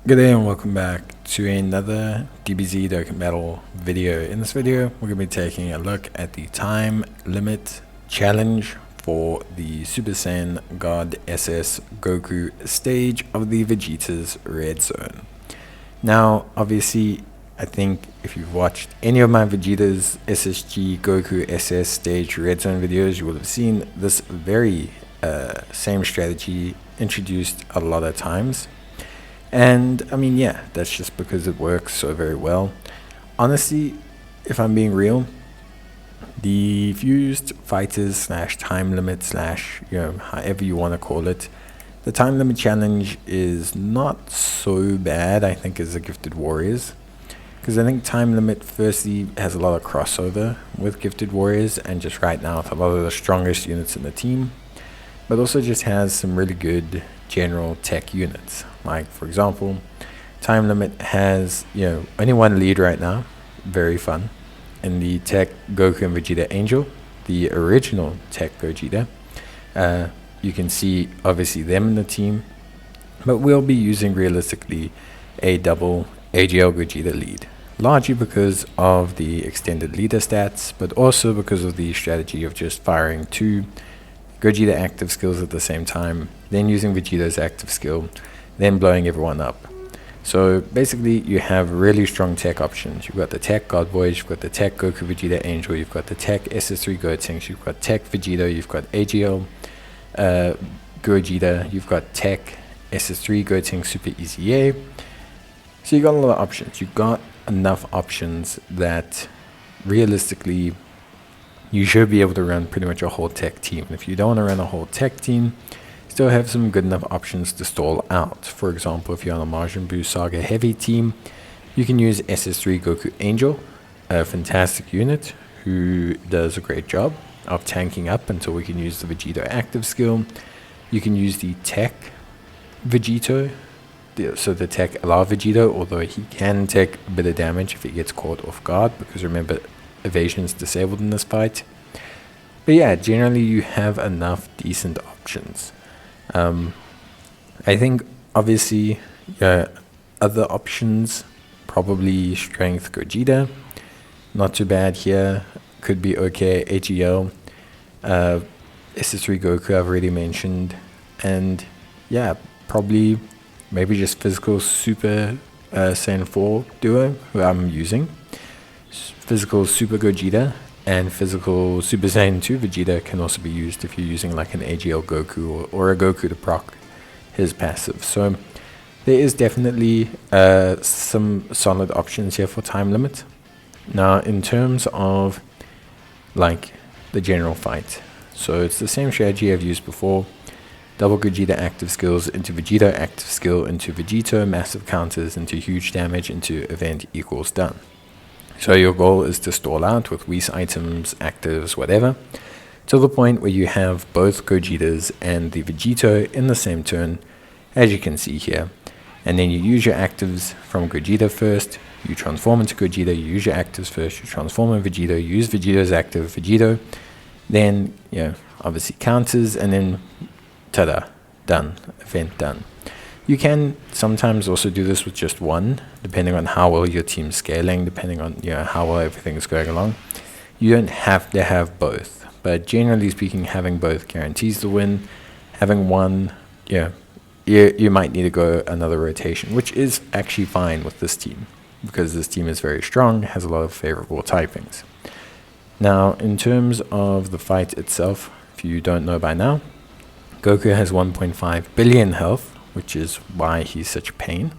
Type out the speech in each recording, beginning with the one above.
Good day and welcome back to another DBZ Dokkan Battle video. In this video, we're going to be taking a look at the time limit challenge for the Super Saiyan God SS Goku stage of the Vegeta's Red Zone. Now, obviously, I think if you've watched any of my Vegeta's SSG Goku SS stage Red Zone videos, you will have seen this very same strategy introduced a lot of times. And I mean, yeah, that's just because it works so very well. Honestly, if I'm being real, the fused fighters slash time limit slash, however you want to call it, the time limit challenge is not so bad, I think, as the Gifted Warriors. Because I think time limit firstly has a lot of crossover with Gifted Warriors and just right now with a lot of the strongest units in the team. But also just has some really good general tech units. Like, for example, time limit has, only one lead right now. Very fun. In the tech Goku and Vegeta Angel, the original tech Gogeta. You can see, obviously, them in the team. But we'll be using, realistically, a double AGL Gogeta lead. Largely because of the extended leader stats, but also because of the strategy of just firing two Gogeta active skills at the same time, then using Vegeta's active skill, then blowing everyone up. So basically you have really strong tech options. You've got the tech God Voice, you've got the tech Goku Vegeta Angel, you've got the tech SS3 Gotenks, you've got tech Vegeta, you've got AGL Gogeta, you've got tech SS3 Gotenks Super EZA. So you got a lot of options. You've got enough options that realistically you should be able to run pretty much a whole tech team. And if you don't want to run a whole tech team, still have some good enough options to stall out. For example, if you're on a Majin Buu Saga heavy team, you can use SS3 Goku Angel, a fantastic unit who does a great job of tanking up until we can use the Vegeta active skill. You can use the tech Vegeta, so the tech allow Vegeta, although he can take a bit of damage if he gets caught off guard, because remember, evasion is disabled in this fight. But yeah, generally you have enough decent options. I think obviously other options, probably strength Gogeta, not too bad here, could be okay. AGL, SS3 Goku I've already mentioned, and yeah, probably maybe just physical Super Saiyan 4 duo who I'm using. Physical Super Gogeta and physical Super Saiyan 2 Vegeta can also be used if you're using like an AGL Goku or a Goku to proc his passive. So there is definitely some solid options here for time limit. Now in terms of like the general fight, so it's the same strategy I've used before. Double Gogeta active skills into Vegeta active skill into Vegeta, massive counters into huge damage into event equals done. So your goal is to stall out with weak items, actives, whatever, to the point where you have both Gogetas and the Vegeta in the same turn, as you can see here. And then you use your actives from Gogeta first, you transform into Gogeta, you use your actives first, you transform in Vegeta, you use Vegeta's active Vegeta, then, obviously counters, and then ta-da, done, event done. You can sometimes also do this with just one, depending on how well your team's scaling, depending on how well everything is going along. You don't have to have both, but generally speaking, having both guarantees the win. Having one, you might need to go another rotation, which is actually fine with this team, because this team is very strong, has a lot of favorable typings. Now, in terms of the fight itself, if you don't know by now, Goku has 1.5 billion health, which is why he's such a pain.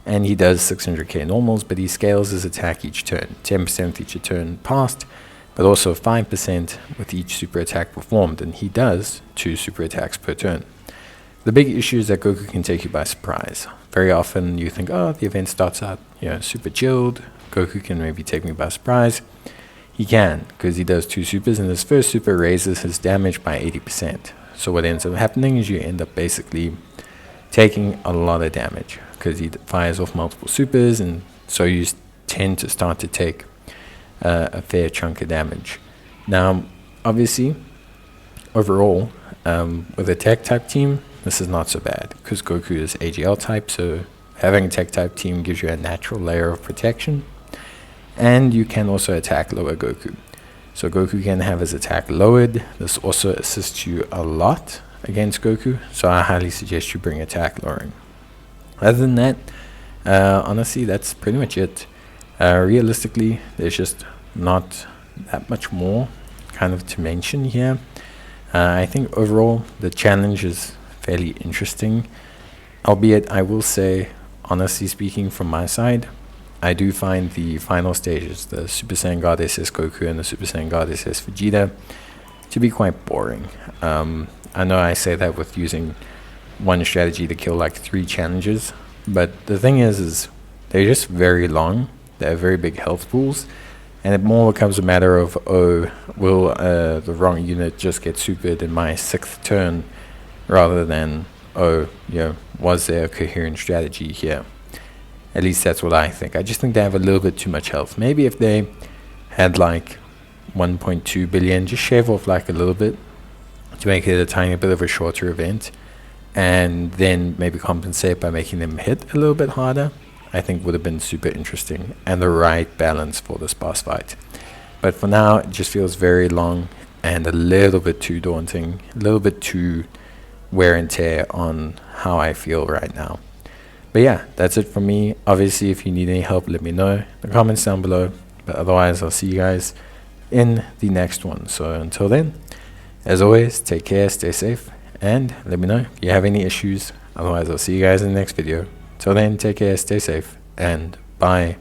And he does 600k normals, but he scales his attack each turn. 10% each turn passed, but also 5% with each super attack performed. And he does 2 super attacks per turn. The big issue is that Goku can take you by surprise. Very often you think, oh, the event starts out super chilled. Goku can maybe take me by surprise. He can, because he does 2 supers, and his first super raises his damage by 80%. So what ends up happening is you end up basically taking a lot of damage because he fires off multiple supers, and so you tend to start to take a fair chunk of damage. Now, obviously, overall, with a tech type team, this is not so bad because Goku is AGL type, so Having a tech type team gives you a natural layer of protection, and you can also attack lower Goku. So Goku can have his attack lowered. This also assists you a lot against Goku, so I highly suggest you bring attack lowering. Other than that, honestly, that's pretty much it. Realistically, there's just not that much more kind of to mention here. I think overall the challenge is fairly interesting, albeit I will say, honestly speaking, from my side, I do find the final stages, the Super Saiyan God SS Goku and the Super Saiyan God SS Vegeta, to be quite boring. I know I say that with using one strategy to kill like 3 challenges, but the thing is they're just very long. They have very big health pools, and it more becomes a matter of, oh, will the wrong unit just get supered in my 6th turn, rather than, oh, was there a coherent strategy here? At least that's what I think. I just think they have a little bit too much health. Maybe if they had like 1.2 billion, just shave off like a little bit to make it a tiny bit of a shorter event, and then maybe compensate by making them hit a little bit harder, I think would have been super interesting and the right balance for this boss fight. But for now, it just feels very long and a little bit too daunting, a little bit too wear and tear on how I feel right now. But yeah, that's it from me. Obviously, if you need any help, let me know in the comments down below. But otherwise, I'll see you guys in the next one. So until then, as always, take care, stay safe, and let me know if you have any issues. Otherwise, I'll see you guys in the next video. Till then, take care, stay safe, and bye.